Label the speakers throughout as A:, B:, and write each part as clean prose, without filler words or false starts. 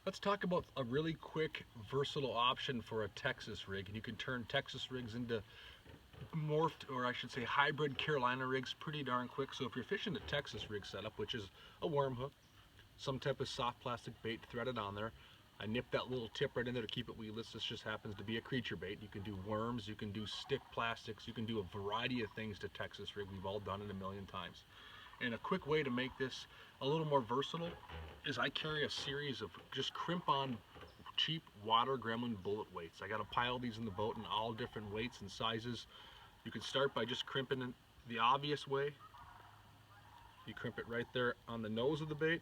A: Let's talk about a really quick, versatile option for a Texas rig. And you can turn Texas rigs into morphed, or I should say hybrid Carolina rigs pretty darn quick. So if you're fishing the Texas rig setup, which is a worm hook, some type of soft plastic bait threaded on there, I nip that little tip right in there to keep it weedless. This just happens to be a creature bait. You can do worms, you can do stick plastics, you can do a variety of things to Texas rig. We've all done it a million times. And a quick way to make this a little more versatile is I carry a series of just crimp-on cheap water gremlin bullet weights. I got a pile of these in the boat in all different weights and sizes. You can start by just crimping it the obvious way. You crimp it right there on the nose of the bait.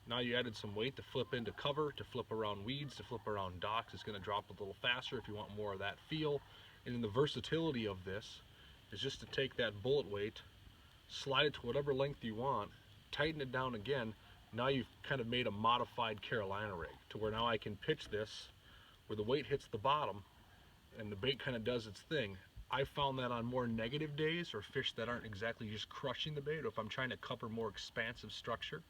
A: Now you added some weight to flip into cover, to flip around weeds, to flip around docks. It's going to drop a little faster if you want more of that feel. And then the versatility of this is just to take that bullet weight, slide it to whatever length you want, tighten it down again. Now you've kind of made a modified Carolina rig to where now I can pitch this where the weight hits the bottom and the bait kind of does its thing. I found that on more negative days, or fish that aren't exactly just crushing the bait, or if I'm trying to cover more expansive structure,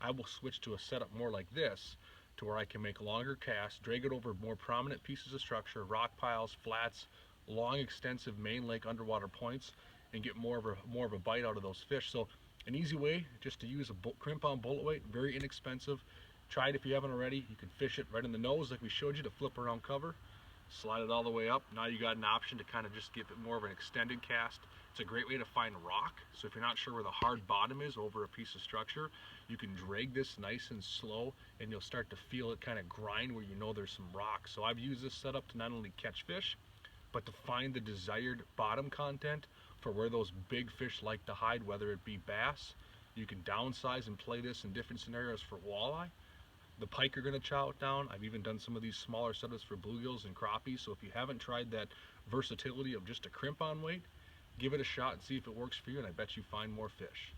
A: I will switch to a setup more like this, to where I can make longer casts, drag it over more prominent pieces of structure, rock piles, flats, long extensive main lake underwater points, and get more of a bite out of those fish. So an easy way just to use a crimp-on bullet weight, very inexpensive. Try it if you haven't already. You can fish it right in the nose like we showed you to flip around cover. Slide it all the way up. Now you got an option to kind of just give it more of an extended cast. It's a great way to find rock. So if you're not sure where the hard bottom is over a piece of structure, you can drag this nice and slow and you'll start to feel it kind of grind where you know there's some rock. So I've used this setup to not only catch fish, but to find the desired bottom content for where those big fish like to hide, whether it be bass. You can downsize and play this in different scenarios for walleye. The pike are going to chow it down. I've even done some of these smaller setups for bluegills and crappies. So if you haven't tried that versatility of just a crimp-on weight, give it a shot and see if it works for you, and I bet you find more fish.